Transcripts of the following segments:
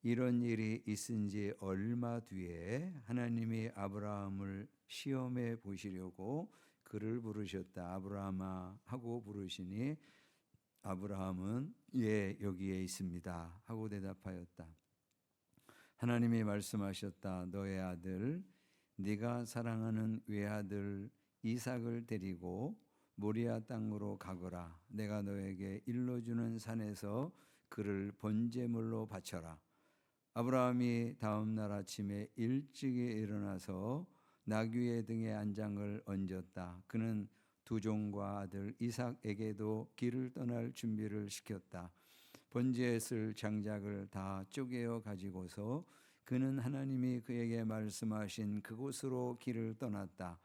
이런 일이 있은 지 얼마 뒤에 하나님이 아브라함을 시험해 보시려고 그를 부르셨다. 아브라함아 하고 부르시니 아브라함은 예, 여기에 있습니다 하고 대답하였다. 하나님이 말씀하셨다. 너의 아들, 네가 사랑하는 외아들 이삭을 데리고 모리아 땅으로 가거라. 내가 너에게 일러주는 산에서 그를 번제물로 바쳐라. 아브라함이 다음 날 아침에 일찍이 일어나서 나귀의 등에 안장을 얹었다. 그는 두 종과 아들 이삭에게도 길을 떠날 준비를 시켰다. 번제에 쓸 장작을 다 쪼개어 가지고서 그는 하나님이 그에게 말씀하신 그곳으로 길을 떠났다.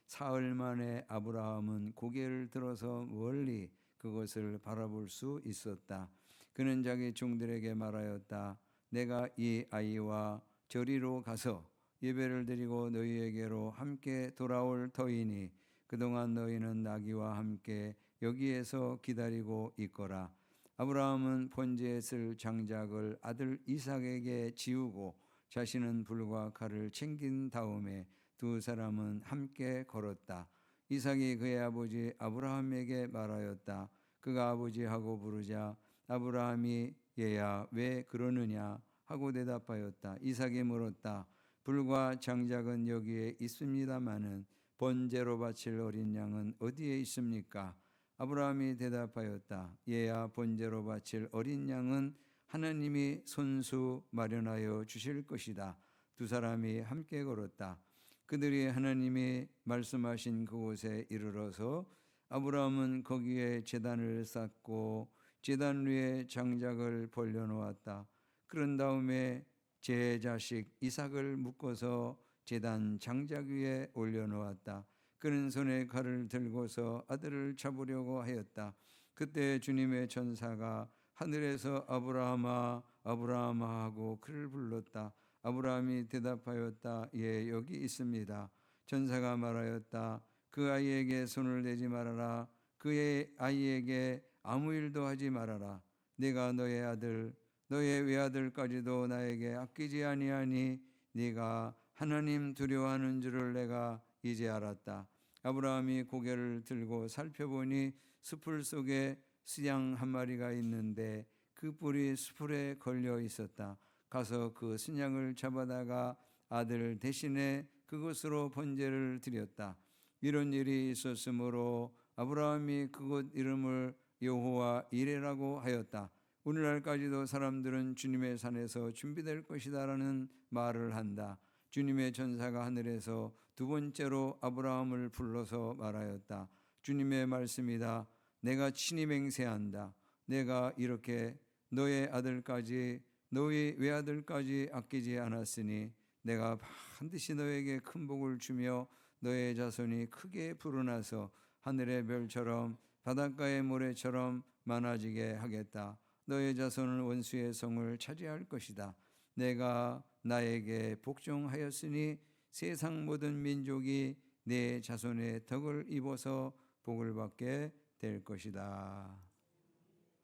사흘 만에 아브라함은 고개를 들어서 멀리 그것을 바라볼 수 있었다. 그는 자기 종들에게 말하였다. 내가 이 아이와 저리로 가서 예배를 드리고 너희에게로 함께 돌아올 터이니 그동안 너희는 나귀와 함께 여기에서 기다리고 있거라. 아브라함은 번제에 쓸 장작을 아들 이삭에게 지우고 자신은 불과 칼을 챙긴 다음에 두 사람은 함께 걸었다. 이삭이 그의 아버지 아브라함에게 말하였다. 그가 아버지하고 부르자 아브라함이 얘야 왜 그러느냐 하고 대답하였다. 이삭이 물었다. 불과 장작은 여기에 있습니다마는 번제로 바칠 어린 양은 어디에 있습니까? 아브라함이 대답하였다. 얘야 번제로 바칠 어린 양은 하나님이 손수 마련하여 주실 것이다. 두 사람이 함께 걸었다. 그들이 하나님이 말씀하신 그곳에 이르러서 아브라함은 거기에 제단을 쌓고 제단 위에 장작을 벌려놓았다. 그런 다음에 제 자식 이삭을 묶어서 제단 장작 위에 올려놓았다. 그는 손에 칼을 들고서 아들을 잡으려고 하였다. 그때 주님의 천사가 하늘에서 아브라함아 아브라함아 하고 그를 불렀다. 아브라함이 대답하였다. 예, 여기 있습니다. 천사가 말하였다. 그 아이에게 손을 대지 말아라. 그의 아이에게 아무 일도 하지 말아라. 내가 너의 아들 너의 외아들까지도 나에게 아끼지 아니하니 네가 하나님 두려워하는 줄을 내가 이제 알았다. 아브라함이 고개를 들고 살펴보니 숲을 속에 수양 한 마리가 있는데 그 뿔이 수풀에 걸려 있었다. 가서 그 순양을 잡아다가 아들 대신에 그곳으로 번제를 드렸다. 이런 일이 있었으므로 아브라함이 그곳 이름을 여호와 이레라고 하였다. 오늘날까지도 사람들은 주님의 산에서 준비될 것이다라는 말을 한다. 주님의 천사가 하늘에서 두 번째로 아브라함을 불러서 말하였다. 주님의 말씀이다. 내가 친히 맹세한다. 내가 이렇게 너의 아들까지 너의 외아들까지 아끼지 않았으니 내가 반드시 너에게 큰 복을 주며 너의 자손이 크게 불어나서 하늘의 별처럼 바닷가의 모래처럼 많아지게 하겠다. 너의 자손은 원수의 성을 차지할 것이다. 내가 나에게 복종하였으니 세상 모든 민족이 내 자손의 덕을 입어서 복을 받게 될 것이다.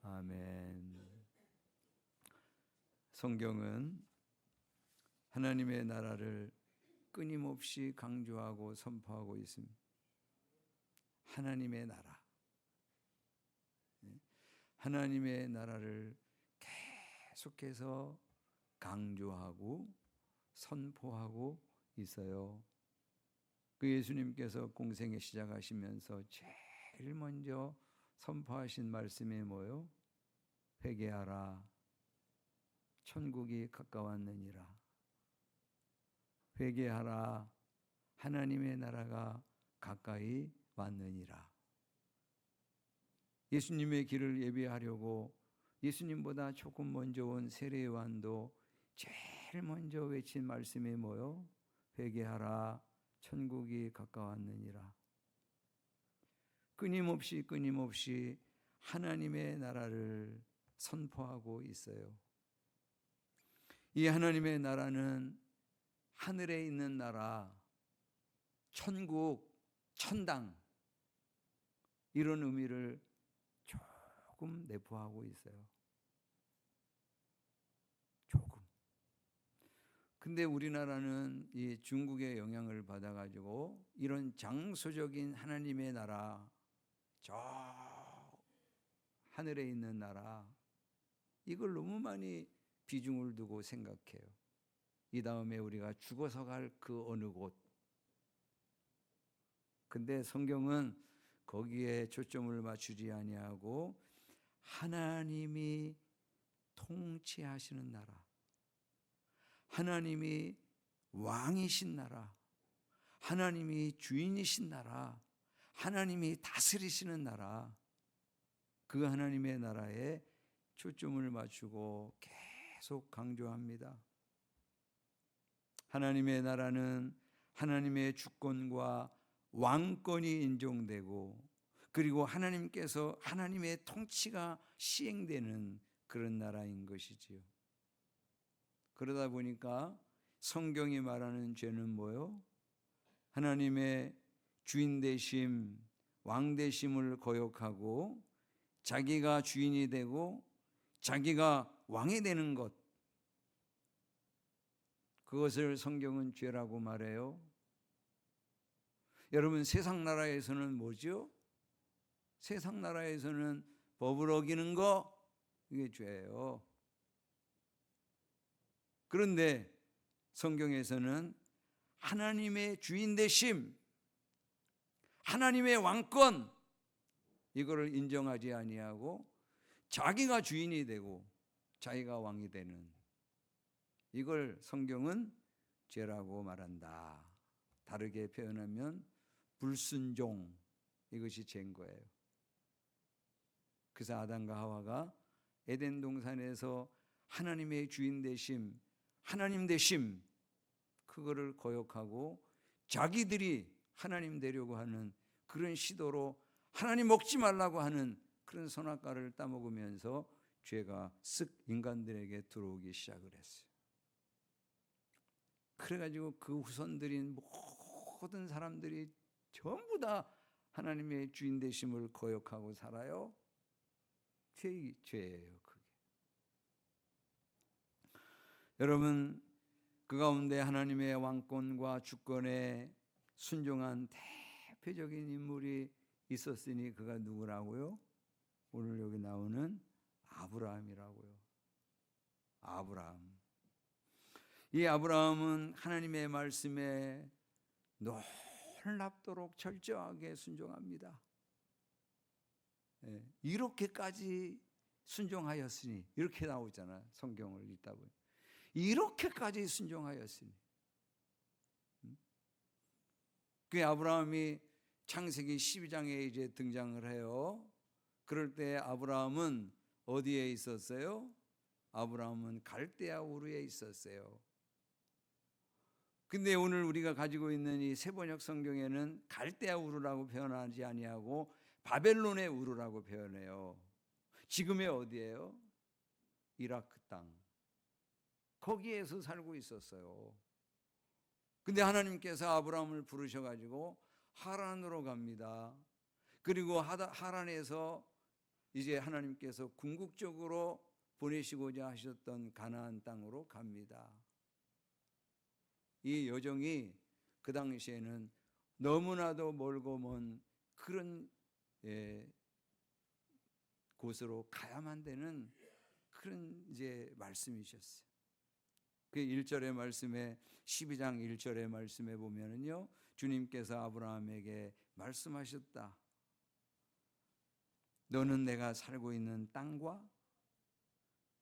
아멘. 성경은 하나님의 나라를 끊임없이 강조하고 선포하고 있습니다. 하나님의 나라. 하나님의 나라를 계속해서 강조하고 선포하고 있어요. 그 예수님께서 공생애 시작하시면서 제일 먼저 선포하신 말씀이 뭐요? 회개하라. 천국이 가까웠느니라. 회개하라. 하나님의 나라가 가까이 왔느니라. 예수님의 길을 예비하려고 예수님보다 조금 먼저 온 세례 요한도 제일 먼저 외친 말씀이 뭐요? 회개하라. 천국이 가까웠느니라. 끊임없이 하나님의 나라를 선포하고 있어요. 이 하나님의 나라는 하늘에 있는 나라, 천국, 천당 이런 의미를 조금 내포하고 있어요. 조금. 근데 우리나라는 이 중국의 영향을 받아가지고 이런 장소적인 하나님의 나라, 저 하늘에 있는 나라, 이걸 너무 많이 비중을 두고 생각해요. 이 다음에 우리가 죽어서 갈 그 어느 곳. 근데 성경은 거기에 초점을 맞추지 아니하고 하나님이 통치하시는 나라, 하나님이 왕이신 나라, 하나님이 주인이신 나라, 하나님이 다스리시는 나라, 그 하나님의 나라에 초점을 맞추고 계속 강조합니다. 하나님의 나라는 하나님의 주권과 왕권이 인정되고, 그리고 하나님께서 하나님의 통치가 시행되는 그런 나라인 것이지요. 그러다 보니까 성경이 말하는 죄는 뭐요? 하나님의 주인 되심, 왕 되심을 거역하고 자기가 주인이 되고 자기가 왕이 되는 것, 그것을 성경은 죄라고 말해요. 여러분, 세상 나라에서는 뭐죠? 세상 나라에서는 법을 어기는 거, 이게 죄예요. 그런데 성경에서는 하나님의 주인 되심, 하나님의 왕권, 이거를 인정하지 아니하고 자기가 주인이 되고 자기가 왕이 되는, 이걸 성경은 죄라고 말한다. 다르게 표현하면 불순종, 이것이 죄인 거예요. 그래서 아담과 하와가 에덴 동산에서 하나님의 주인 되심, 하나님 되심, 그거를 거역하고 자기들이 하나님 되려고 하는 그런 시도로 하나님 먹지 말라고 하는 그런 선악과를 따먹으면서 죄가 쓱 인간들에게 들어오기 시작을 했어요. 그래가지고 그 후손들인 모든 사람들이 전부 다 하나님의 주인 되심을 거역하고 살아요. 죄예요, 그게. 여러분, 그 가운데 하나님의 왕권과 주권에 순종한 대표적인 인물이 있었으니 그가 누구라고요? 오늘 여기 나오는 아브라함이라고요. 아브라함. 이 아브라함은 하나님의 말씀에 놀랍도록 철저하게 순종합니다. 이렇게까지 순종하였으니, 이렇게 나오잖아요. 성경을 읽다 보면 이렇게까지 순종하였으니. 그 아브라함이 창세기 12장에 이제 등장을 해요. 그럴 때 아브라함은 어디에 있었어요? 아브라함은 갈대아 우르에 있었어요. 근데 오늘 우리가 가지고 있는 이 세번역 성경에는 갈대아 우르라고 표현하지 아니하고 바벨론의 우르라고 표현해요. 지금의 어디예요? 이라크 땅. 거기에서 살고 있었어요. 근데 하나님께서 아브라함을 부르셔가지고 하란으로 갑니다. 그리고 하란에서 이제 하나님께서 궁극적으로 보내시고자 하셨던 가나안 땅으로 갑니다. 이 여정이 그 당시에는 너무나도 멀고 먼 그런 곳으로 가야만 되는 그런 이제 말씀이셨어요. 그 1절의 말씀에 12장 1절의 말씀에 보면은요, 주님께서 아브라함에게 말씀하셨다. 너는 내가 살고 있는 땅과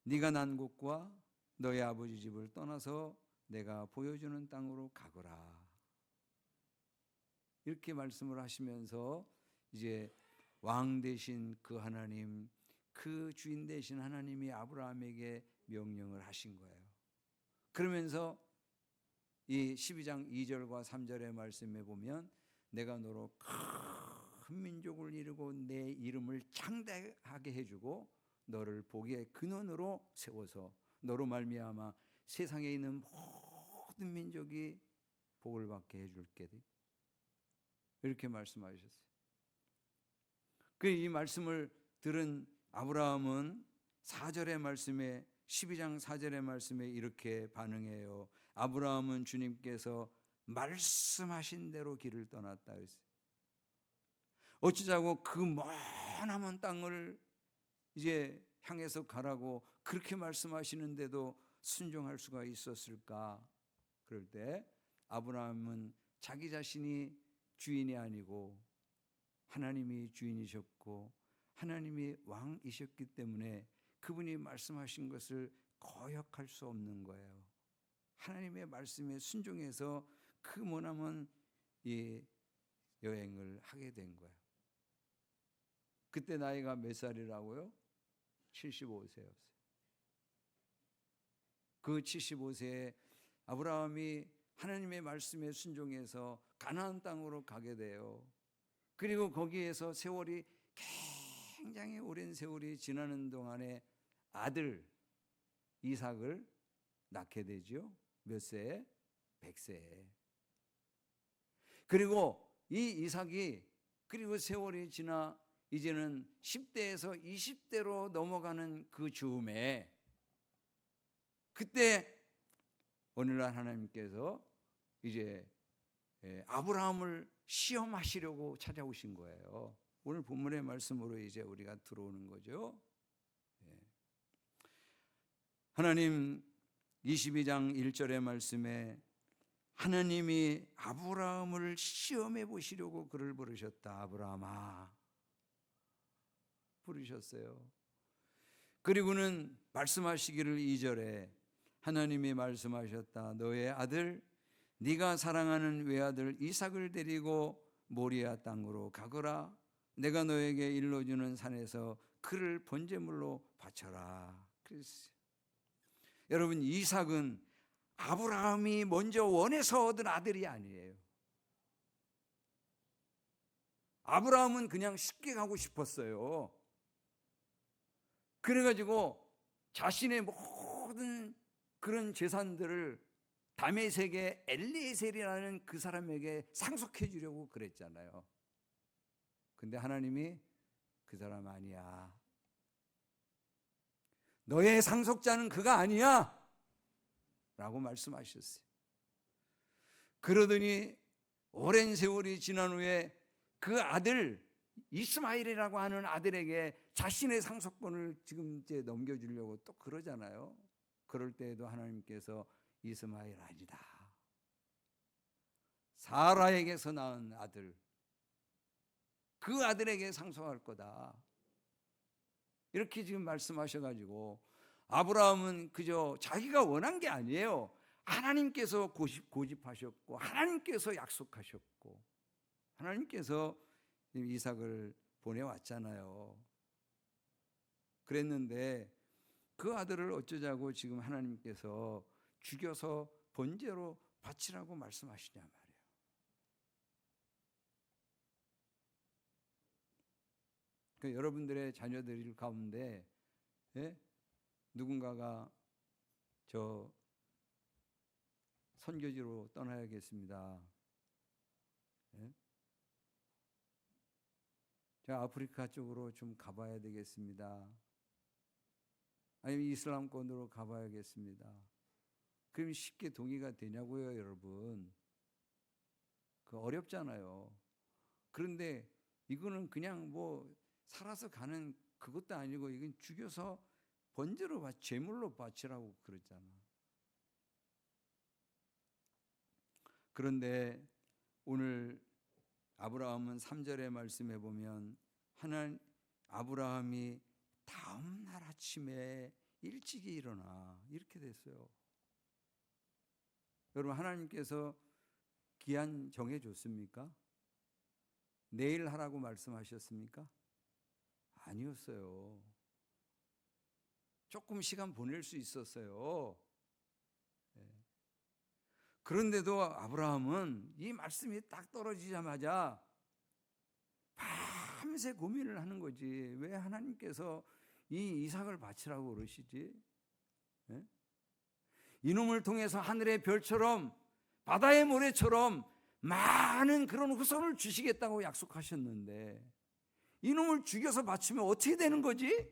네가 난 곳과 너의 아버지 집을 떠나서 내가 보여주는 땅으로 가거라. 이렇게 말씀을 하시면서 이제 왕 되신 그 하나님, 그 주인 되신 하나님이 아브라함에게 명령을 하신 거예요. 그러면서 이 12장 2절과 3절의 말씀에 보면 내가 너로 큰 민족을 이루고 내 이름을 창대하게 해주고 너를 복의 근원으로 세워서 너로 말미암아 세상에 있는 모든 민족이 복을 받게 해줄게. 이렇게 말씀하셨어요. 이 말씀을 들은 아브라함은 4절의 말씀에 12장 4절의 말씀에 이렇게 반응해요. 아브라함은 주님께서 말씀하신 대로 길을 떠났다 그랬어요. 어찌자고 그 머나먼 땅을 이제 향해서 가라고 그렇게 말씀하시는데도 순종할 수가 있었을까? 그럴 때 아브라함은 자기 자신이 주인이 아니고 하나님이 주인이셨고 하나님이 왕이셨기 때문에 그분이 말씀하신 것을 거역할 수 없는 거예요. 하나님의 말씀에 순종해서 그 머나먼 이 여행을 하게 된 거예요. 그때 나이가 몇 살이라고요? 75세였어요. 그 75세에 아브라함이 하나님의 말씀에 순종해서 가나안 땅으로 가게 돼요. 그리고 거기에서 세월이 굉장히 오랜 세월이 지나는 동안에 아들 이삭을 낳게 되죠. 몇 세에? 100세에. 그리고 이 이삭이 그리고 세월이 지나 이제는 10대에서 20대로 넘어가는 그 즈음에 그때 오늘날 하나님께서 이제 아브라함을 시험하시려고 찾아오신 거예요. 오늘 본문의 말씀으로 이제 우리가 들어오는 거죠. 하나님 22장 1절의 말씀에 하나님이 아브라함을 시험해 보시려고 그를 부르셨다. 아브라함아 부르셨어요. 그리고는 말씀하시기를 2절에 하나님이 말씀하셨다. 너의 아들 네가 사랑하는 외아들 이삭을 데리고 모리아 땅으로 가거라. 내가 너에게 일러주는 산에서 그를 번제물로 바쳐라. 그랬어요. 여러분 이삭은 아브라함이 먼저 원해서 얻은 아들이 아니에요. 아브라함은 그냥 쉽게 가고 싶었어요. 그래가지고 자신의 모든 그런 재산들을 다메섹의 엘리에셀이라는 그 사람에게 상속해 주려고 그랬잖아요. 근데 하나님이 그 사람 아니야. 너의 상속자는 그가 아니야 라고 말씀하셨어요. 그러더니 오랜 세월이 지난 후에 그 아들 이스마엘이라고 하는 아들에게 자신의 상속권을 지금 이제 넘겨주려고 또 그러잖아요. 그럴 때에도 하나님께서 이스마엘 아니다. 사라에게서 낳은 아들, 그 아들에게 상속할 거다. 이렇게 지금 말씀하셔가지고 아브라함은 그저 자기가 원한 게 아니에요. 하나님께서 고집하셨고 하나님께서 약속하셨고 하나님께서 이삭을 보내왔잖아요. 그랬는데 그 아들을 어쩌자고 지금 하나님께서 죽여서 번제로 바치라고 말씀하시냐 말이에요. 그러니까 여러분들의 자녀들 가운데 누군가가 저 선교지로 떠나야겠습니다. 제가 아프리카 쪽으로 좀 가봐야 되겠습니다. 아니면 이슬람권으로 가봐야겠습니다. 그럼 쉽게 동의가 되냐고요, 여러분? 그 어렵잖아요. 그런데 이거는 그냥 뭐 살아서 가는 그것도 아니고 이건 죽여서 번제로 제물로 바치라고 그랬잖아. 그런데 오늘 아브라함은 3절의 말씀에 보면 아브라함이 다음 날 아침에 일찍이 일어나 이렇게 됐어요. 여러분 하나님께서 기한 정해줬습니까? 내일 하라고 말씀하셨습니까? 아니었어요. 조금 시간 보낼 수 있었어요. 그런데도 아브라함은 이 말씀이 딱 떨어지자마자 밤새 고민을 하는 거지. 왜 하나님께서 이 이삭을 바치라고 그러시지? 이놈을 통해서 하늘의 별처럼 바다의 모래처럼 많은 그런 후손을 주시겠다고 약속하셨는데 이놈을 죽여서 바치면 어떻게 되는 거지?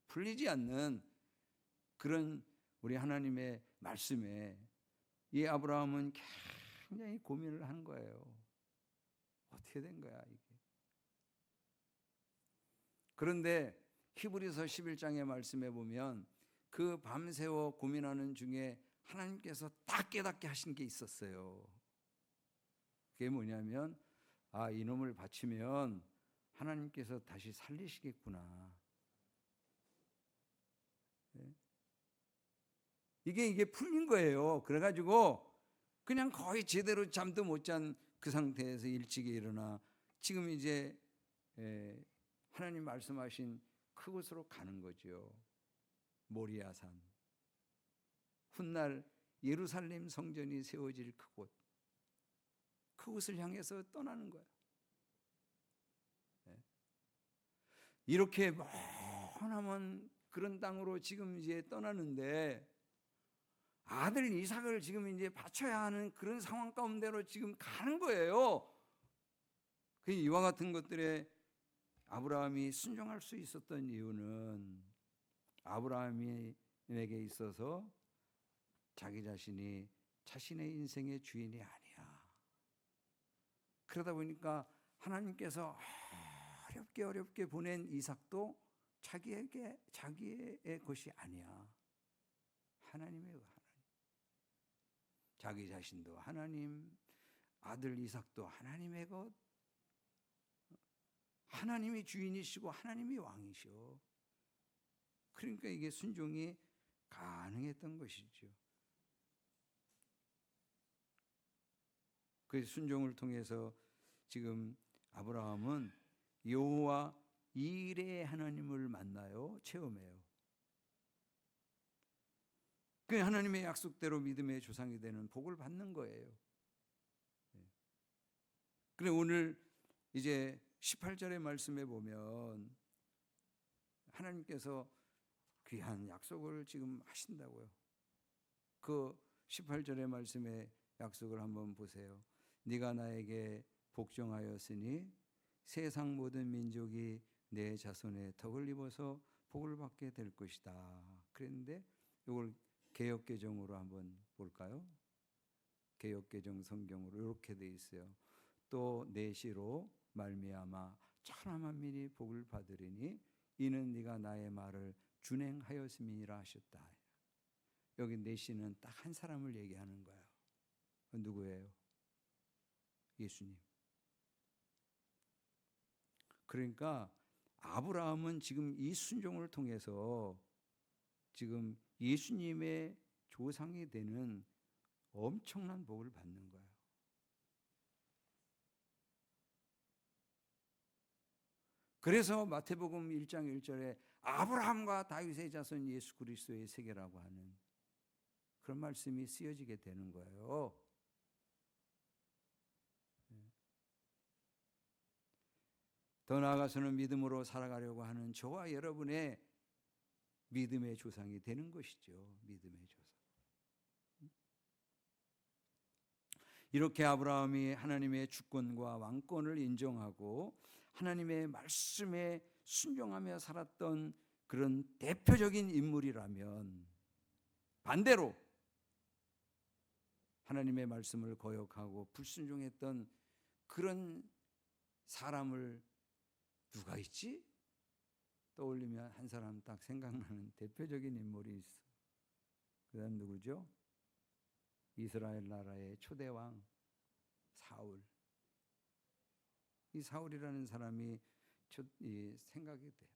풀리지 않는 그런 우리 하나님의 말씀에 이 아브라함은 굉장히 고민을 한 거예요. 어떻게 된 거야 이게. 그런데 히브리서 11장의 말씀에 보면 그 밤새워 고민하는 중에 하나님께서 딱 깨닫게 하신 게 있었어요. 그게 뭐냐면 이놈을 바치면 하나님께서 다시 살리시겠구나. 이게 풀린 거예요. 그래가지고 그냥 거의 제대로 잠도 못 잔 그 상태에서 일찍이 일어나 지금 이제 하나님 말씀하신 그곳으로 가는 거죠. 모리아산. 훗날 예루살렘 성전이 세워질 그곳. 그곳을 향해서 떠나는 거예요. 이렇게 머나먼 그런 땅으로 지금 이제 떠나는데 아들 이삭을 지금 이제 바쳐야 하는 그런 상황 가운데로 지금 가는 거예요. 이와 같은 것들에 아브라함이 순종할 수 있었던 이유는 아브라함에게 있어서 자기 자신이 자신의 인생의 주인이 아니야. 그러다 보니까 하나님께서 어렵게 보낸 이삭도 자기의 것이 아니야. 하나님의 것. 자기 자신도 하나님, 아들 이삭도 하나님의 것. 하나님이 주인이시고 하나님이 왕이셔. 그러니까 이게 순종이 가능했던 것이죠. 그 순종을 통해서 지금 아브라함은 여호와 이레의 하나님을 만나요. 체험해요. 그 하나님의 약속대로 믿음의 조상이 되는 복을 받는 거예요. 그래 오늘 이제 18절의 말씀에 보면 하나님께서 귀한 약속을 지금 하신다고요. 그 18절의 말씀의 약속을 한번 보세요. 네가 나에게 복종하였으니 세상 모든 민족이 내 자손의 덕을 입어서 복을 받게 될 것이다. 그랬는데 이걸 개역개정으로 한번 볼까요? 개역개정 성경으로 이렇게 돼 있어요. 또 내시로 말미암아 천하만민이 복을 받으리니 이는 네가 나의 말을 준행하였음이니라 하셨다. 여기 내시는 딱 한 사람을 얘기하는 거예요. 누구예요? 예수님. 그러니까 아브라함은 지금 이 순종을 통해서 지금 예수님의 조상이 되는 엄청난 복을 받는 거예요. 그래서 마태복음 1장 1절에 아브라함과 다윗의 자손 예수 그리스도의 세계라고 하는 그런 말씀이 쓰여지게 되는 거예요. 더 나아가서는 믿음으로 살아가려고 하는 저와 여러분의 믿음의 조상이 되는 것이죠. 믿음의 조상. 이렇게 아브라함이 하나님의 주권과 왕권을 인정하고 하나님의 말씀에 순종하며 살았던 그런 대표적인 인물이라면 반대로 하나님의 말씀을 거역하고 불순종했던 그런 사람을 누가 있지? 떠올리면 한 사람 딱 생각나는 대표적인 인물이 있어. 그 다음 누구죠? 이스라엘 나라의 초대왕 사울. 이 사울이라는 사람이 생각이 돼요.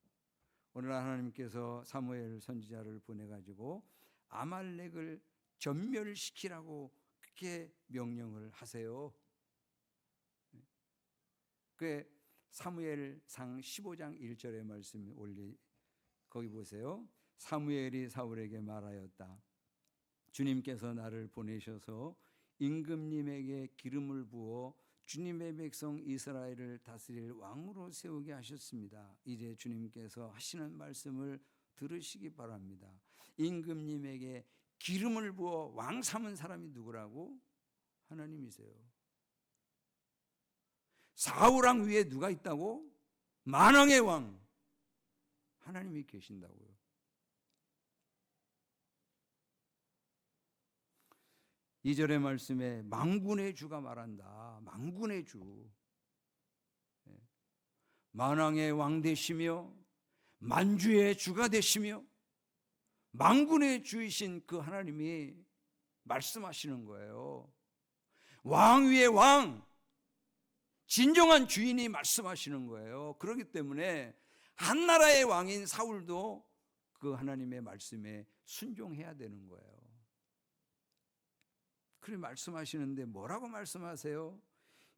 오늘날 하나님께서 사무엘 선지자를 보내가지고 아말렉을 전멸시키라고 그렇게 명령을 하세요. 그 사무엘상 15장 1절의 말씀이 거기 보세요. 사무엘이 사울에게 말하였다. 주님께서 나를 보내셔서 임금님에게 기름을 부어 주님의 백성 이스라엘을 다스릴 왕으로 세우게 하셨습니다. 이제 주님께서 하시는 말씀을 들으시기 바랍니다. 임금님에게 기름을 부어 왕 삼은 사람이 누구라고? 하나님이세요. 사울왕 위에 누가 있다고? 만왕의 왕. 하나님이 계신다고요. 2절의 말씀에 만군의 주가 말한다. 만군의 주. 만왕의 왕 되시며 만주의 주가 되시며 만군의 주이신 그 하나님이 말씀하시는 거예요. 왕 위의 왕, 진정한 주인이 말씀하시는 거예요. 그렇기 때문에 한 나라의 왕인 사울도 그 하나님의 말씀에 순종해야 되는 거예요. 그렇게 말씀하시는데 뭐라고 말씀하세요?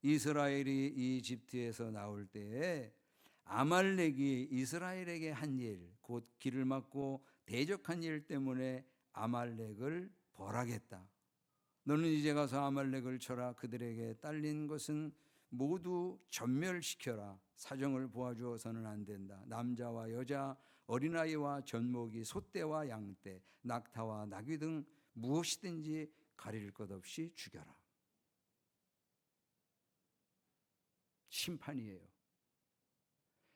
이스라엘이 이집트에서 나올 때에 아말렉이 이스라엘에게 한 일, 곧 길을 막고 대적한 일 때문에 아말렉을 벌하겠다. 너는 이제 가서 아말렉을 쳐라. 그들에게 딸린 것은 모두 전멸시켜라. 사정을 보아주어서는 안 된다. 남자와 여자, 어린아이와 젖먹이, 소떼와 양떼, 낙타와 나귀 등 무엇이든지 가릴 것 없이 죽여라. 심판이에요.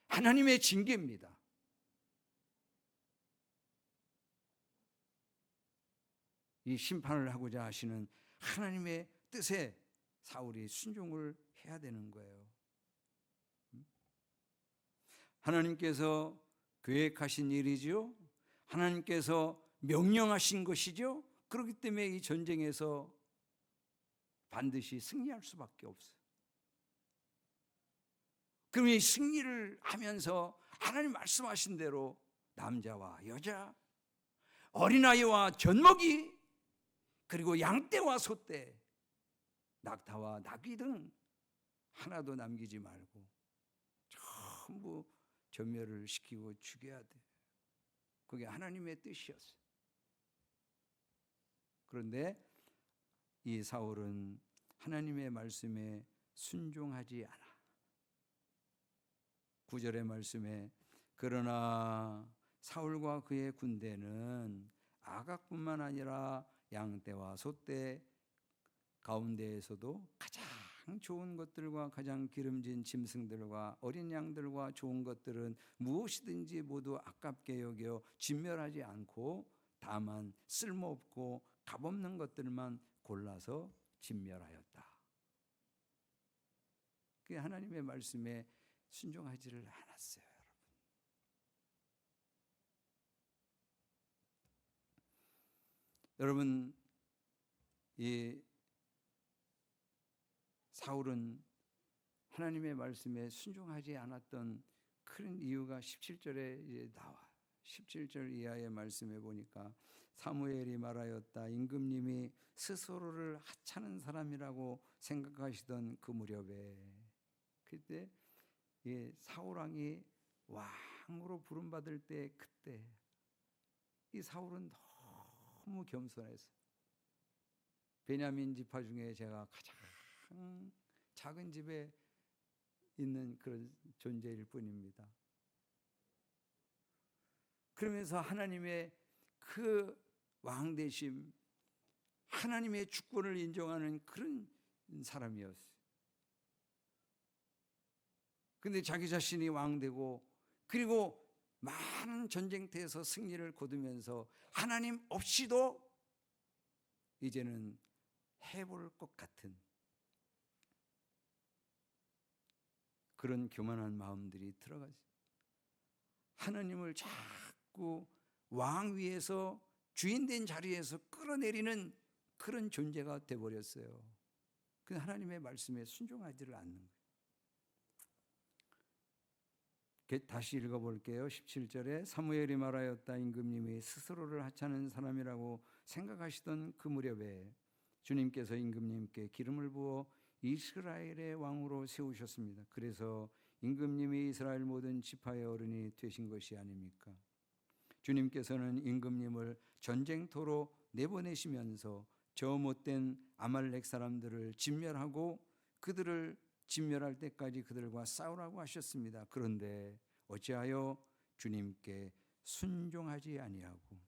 하나님의 징계입니다. 이 심판을 하고자 하시는 하나님의 뜻에 사울이 순종을 해야 되는 거예요. 하나님께서 계획하신 일이죠. 하나님께서 명령하신 것이죠. 그렇기 때문에 이 전쟁에서 반드시 승리할 수밖에 없어요. 그럼 이 승리를 하면서 하나님 말씀하신 대로 남자와 여자, 어린아이와 젖먹이, 그리고 양떼와 소떼, 낙타와 나귀 등 하나도 남기지 말고 전부 전멸을 시키고 죽여야 돼. 그게 하나님의 뜻이었어요. 그런데 이 사울은 하나님의 말씀에 순종하지 않아. 9절의 말씀에 그러나 사울과 그의 군대는 아각뿐만 아니라 양떼와 소떼 가운데에서도 가장 좋은 것들과 가장 기름진 짐승들과 어린 양들과 좋은 것들은 무엇이든지 모두 아깝게 여겨 진멸하지 않고 다만 쓸모없고 값없는 것들만 골라서 진멸하였다. 그게 하나님의 말씀에 순종하지를 않았어요. 여러분, 이 사울은 하나님의 말씀에 순종하지 않았던 큰 이유가 17절에 나와. 17절 이하의 말씀에 보니까 사무엘이 말하였다. 임금님이 스스로를 하찮은 사람이라고 생각하시던 그 무렵에, 그때 사울 왕이 왕으로 부름받을 때, 그때 이 사울은 너무 겸손했어요. 베냐민 지파 중에 제가 가장 작은 집에 있는 그런 존재일 뿐입니다. 그러면서 하나님의 그 왕되심, 하나님의 주권을 인정하는 그런 사람이었어요. 근데 자기 자신이 왕되고, 그리고 많은 전쟁터에서 승리를 거두면서 하나님 없이도 이제는 해볼 것 같은 그런 교만한 마음들이 들어가죠. 하나님을 자꾸 왕 위에서 주인된 자리에서 끌어내리는 그런 존재가 되어버렸어요. 그 하나님의 말씀에 순종하지를 않는 거예요. 다시 읽어볼게요. 17절에 사무엘이 말하였다. 임금님이 스스로를 하찮은 사람이라고 생각하시던 그 무렵에 주님께서 임금님께 기름을 부어 이스라엘의 왕으로 세우셨습니다. 그래서 임금님이 이스라엘 모든 지파의 어른이 되신 것이 아닙니까? 주님께서는 임금님을 전쟁터로 내보내시면서 저 못된 아말렉 사람들을 진멸하고 그들을 진멸할 때까지 그들과 싸우라고 하셨습니다. 그런데 어찌하여 주님께 순종하지 아니하고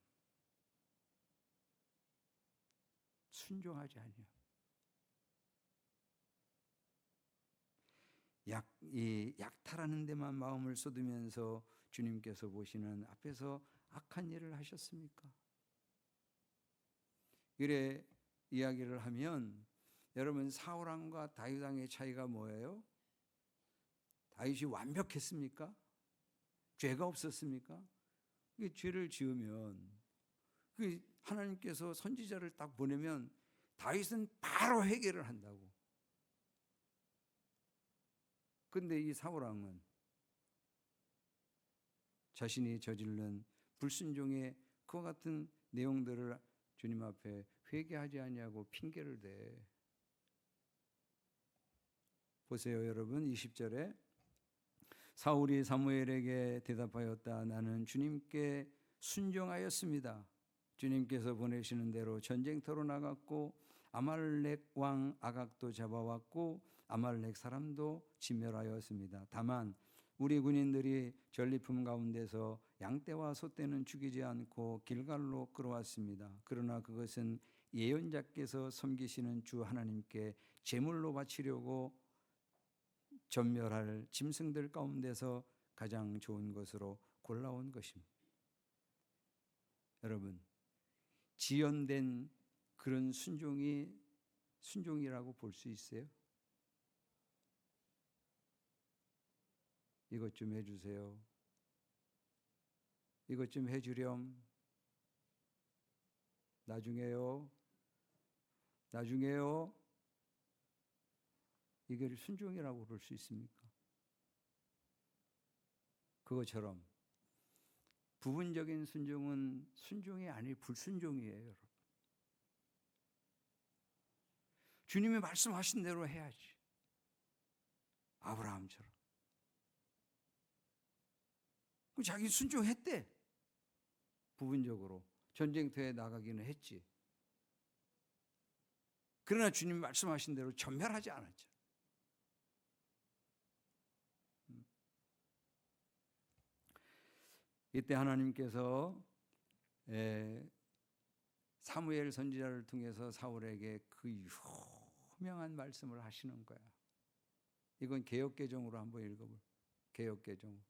약탈하는 데만 마음을 쏟으면서 주님께서 보시는 앞에서 악한 일을 하셨습니까? 이래 이야기를 하면 여러분 사울 왕과 다윗 왕의 차이가 뭐예요? 다윗이 완벽했습니까? 죄가 없었습니까? 죄를 지으면 하나님께서 선지자를 딱 보내면 다윗은 바로 해결을 한다고. 근데 이 사울 왕은 자신이 저지른 불순종의 그와 같은 내용들을 주님 앞에 회개하지 아니하고 핑계를 대. 보세요, 여러분. 20절에 사울이 사무엘에게 대답하였다. 나는 주님께 순종하였습니다. 주님께서 보내시는 대로 전쟁터로 나갔고 아말렉 왕 아각도 잡아왔고 아말렉 사람도 진멸하였습니다. 다만 우리 군인들이 전리품 가운데서 양떼와 소떼는 죽이지 않고 길갈로 끌어왔습니다. 그러나 그것은 예언자께서 섬기시는 주 하나님께 제물로 바치려고 전멸할 짐승들 가운데서 가장 좋은 것으로 골라온 것입니다. 여러분, 지연된 그런 순종이라고 볼 수 있어요? 이것 좀 해주세요. 이것 좀 해주렴. 나중에요. 이걸 순종이라고 볼 수 있습니까? 그것처럼 부분적인 순종은 순종이 아니 불순종이에요, 여러분. 주님이 말씀하신 대로 해야지. 아브라함처럼. 자기 순종했대. 부분적으로 전쟁터에 나가기는 했지. 그러나 주님 말씀하신 대로 전멸하지 않았죠. 이때 하나님께서 사무엘 선지자를 통해서 사울에게 그 유명한 말씀을 하시는 거야. 이건 개역개정으로 한번 읽어볼. 개역개정.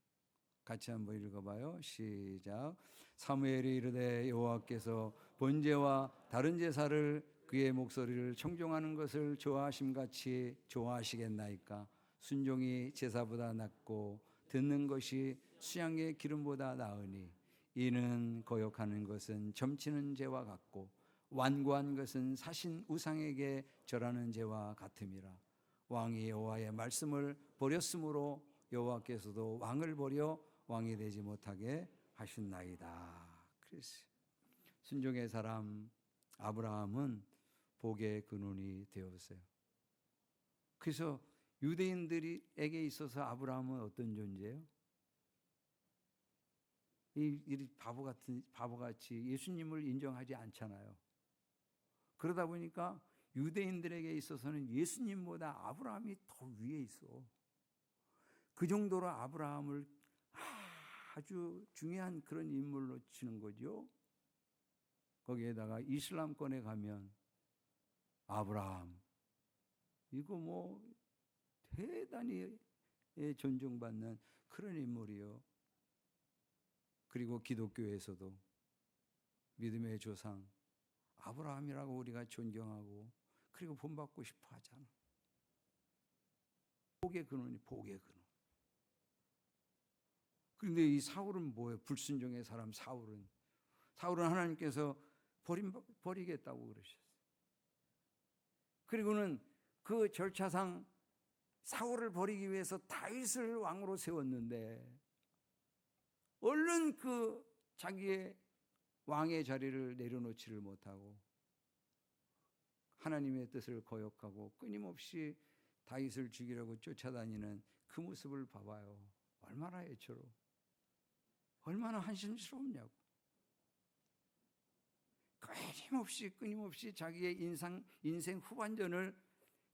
같이 한번 읽어봐요. 시작. 사무엘이 이르되 여호와께서 번제와 다른 제사를 그의 목소리를 청종하는 것을 좋아하심같이 좋아하시겠나이까. 순종이 제사보다 낫고 듣는 것이 수양의 기름보다 나으니 이는 거역하는 것은 점치는 죄와 같고 완고한 것은 사신 우상에게 절하는 죄와 같음이라. 왕이 여호와의 말씀을 버렸으므로 여호와께서도 왕을 버려 왕이 되지 못하게 하셨나이다. 그랬어요. 순종의 사람 아브라함은 복의 근원이 되었어요. 그래서 유대인들에게 있어서 아브라함은 어떤 존재예요? 이 바보같이 예수님을 인정하지 않잖아요. 그러다 보니까 유대인들에게 있어서는 예수님보다 아브라함이 더 위에 있어. 그 정도로 아브라함을 아주 중요한 그런 인물로 치는 거죠. 거기에다가 이슬람권에 가면 아브라함 이거 뭐 대단히 존중받는 그런 인물이요. 그리고 기독교에서도 믿음의 조상 아브라함이라고 우리가 존경하고 그리고 본받고 싶어 하잖아. 복의 근원이 복의 근원. 그런데 이 사울은 뭐예요? 불순종의 사람 사울은 하나님께서 버리겠다고 그러셨어요. 그리고는 그 절차상 사울을 버리기 위해서 다윗을 왕으로 세웠는데 얼른 그 자기의 왕의 자리를 내려놓지를 못하고 하나님의 뜻을 거역하고 끊임없이 다윗을 죽이려고 쫓아다니는 그 모습을 봐봐요. 얼마나 애처로, 얼마나 한심스러웠냐고. 끊임없이 자기의 인생 후반전을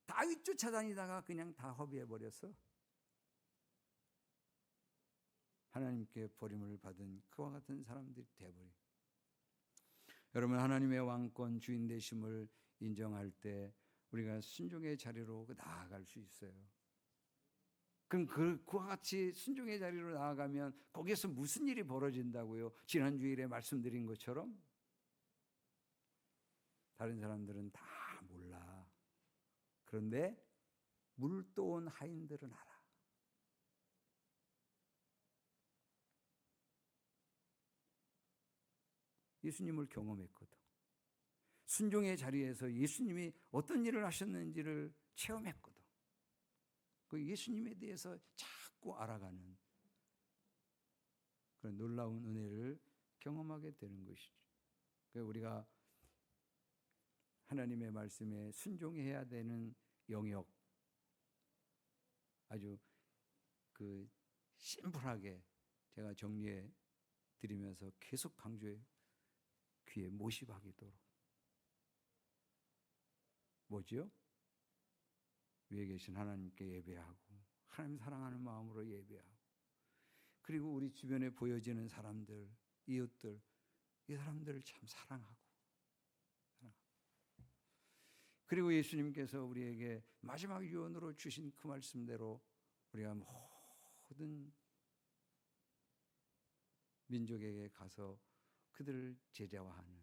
다윗 쫓아다니다가 그냥 다 허비해버렸어. 하나님께 버림을 받은 그와 같은 사람들이 돼버려. 여러분, 하나님의 왕권 주인 되심을 인정할 때 우리가 순종의 자리로 나아갈 수 있어요. 그럼 그와 같이 순종의 자리로 나아가면 거기에서 무슨 일이 벌어진다고요? 지난 주일에 말씀드린 것처럼 다른 사람들은 다 그런데 물도온 하인들은 알아. 예수님을 경험했거든. 순종의 자리에서 예수님이 어떤 일을 하셨는지를 체험했거든. 그 예수님에 대해서 자꾸 알아가는 그런 놀라운 은혜를 경험하게 되는 것이죠. 그러니까 우리가 하나님의 말씀에 순종해야 되는 영역, 아주 그 심플하게 제가 정리해 드리면서 계속 강조해 귀에 못이 박이도록. 뭐지요? 위에 계신 하나님께 예배하고 하나님 사랑하는 마음으로 예배하고, 그리고 우리 주변에 보여지는 사람들, 이웃들, 이 사람들을 참 사랑하고, 그리고 예수님께서 우리에게 마지막 유언으로 주신 그 말씀대로 우리가 모든 민족에게 가서 그들을 제자화하는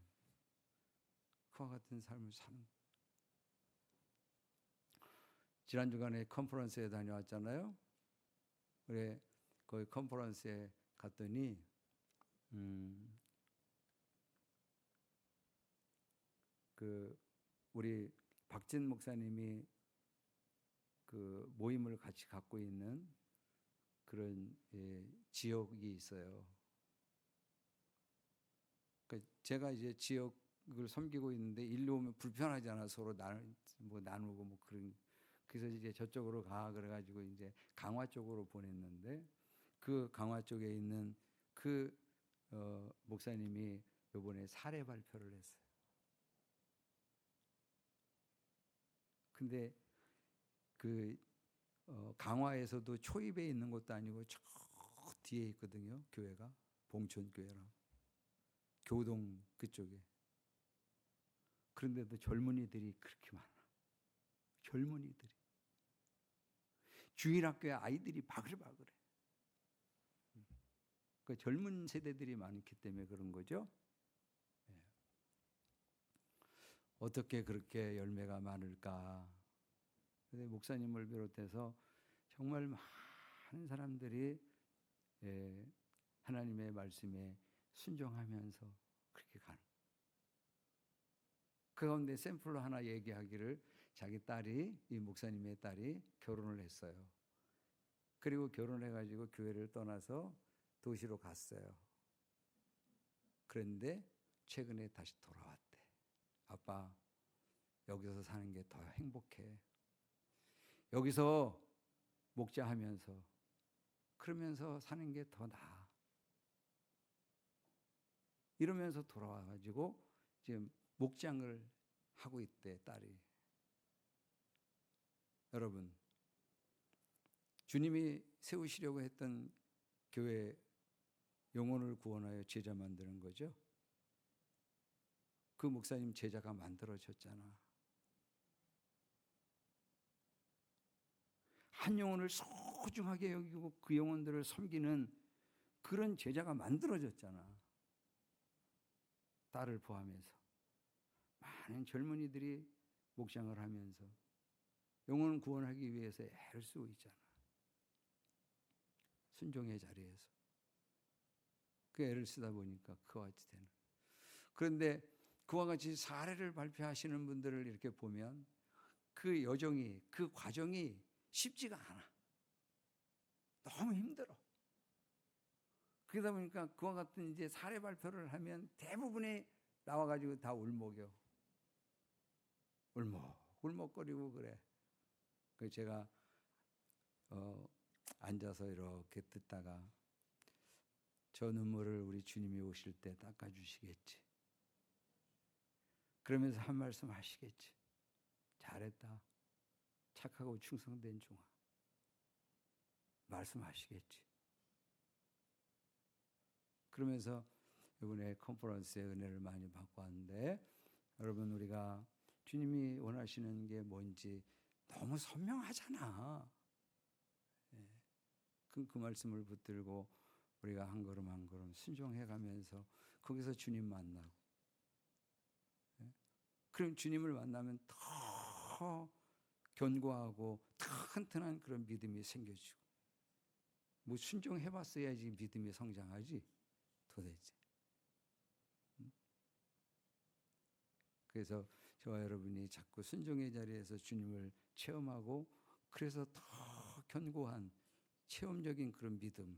그와 같은 삶을 사는 거예요. 지난 주간에 컨퍼런스에 다녀왔잖아요. 그래, 거기 컨퍼런스에 갔더니 그 우리 박진 목사님이 그 모임을 같이 갖고 있는 그런 지역이 있어요. 그러니까 제가 이제 지역을 섬기고 있는데 일로 오면 불편하잖아. 서로 나누고 뭐 그런. 그래서 이제 저쪽으로 가 그래가지고 이제 강화 쪽으로 보냈는데, 그 강화 쪽에 있는 그 목사님이 이번에 사례 발표를 했어요. 근데 그 강화에서도 초입에 있는 것도 아니고 저 뒤에 있거든요. 교회가 봉천교회랑 교동 그쪽에. 그런데도 젊은이들이 그렇게 많아. 젊은이들이. 주일학교에 아이들이 바글바글해. 그 젊은 세대들이 많기 때문에 그런 거죠. 네. 어떻게 그렇게 열매가 많을까? 근데 목사님을 비롯해서 정말 많은 사람들이 하나님의 말씀에 순종하면서 그렇게 가는. 그 가운데 샘플로 하나 얘기하기를, 자기 딸이, 이 목사님의 딸이 결혼을 했어요. 그리고 결혼해가지고 교회를 떠나서 도시로 갔어요. 그런데 최근에 다시 돌아왔대. 아빠, 여기서 사는 게 더 행복해. 여기서 목자하면서 그러면서 사는 게 더 나아. 이러면서 돌아와가지고 지금 목장을 하고 있대, 딸이. 여러분, 주님이 세우시려고 했던 교회, 영혼을 구원하여 제자 만드는 거죠. 그 목사님 제자가 만들어졌잖아. 한 영혼을 소중하게 여기고 그 영혼들을 섬기는 그런 제자가 만들어졌잖아. 딸을 포함해서 많은 젊은이들이 목장을 하면서 영혼을 구원하기 위해서 애를 쓰고 있잖아. 순종의 자리에서 그 애를 쓰다 보니까 그와 같이 되는. 그런데 그와 같이 사례를 발표하시는 분들을 이렇게 보면 그 여정이, 그 과정이 쉽지가 않아. 너무 힘들어. 그러다 보니까 그와 같은 이제 사례 발표를 하면 대부분이 나와가지고 다 울먹여. 울먹거리고 그래. 그 제가 앉아서 이렇게 듣다가 저 눈물을 우리 주님이 오실 때 닦아주시겠지. 그러면서 한 말씀 하시겠지. 잘했다. 착하고 충성된 종아. 말씀하시겠지. 그러면서 이번에 컨퍼런스에 은혜를 많이 받고 왔는데, 여러분, 우리가 주님이 원하시는 게 뭔지 너무 선명하잖아. 그 말씀을 붙들고 우리가 한 걸음 한 걸음 순종해가면서 거기서 주님 만나고, 그럼 주님을 만나면 더 견고하고 튼튼한 그런 믿음이 생겨지고, 뭐 순종해봤어야지 믿음이 성장하지 도대체. 그래서 저와 여러분이 자꾸 순종의 자리에서 주님을 체험하고, 그래서 더 견고한 체험적인 그런 믿음,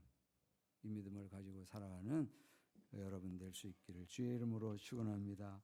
이 믿음을 가지고 살아가는 여러분 될 수 있기를 주의 이름으로 축원합니다.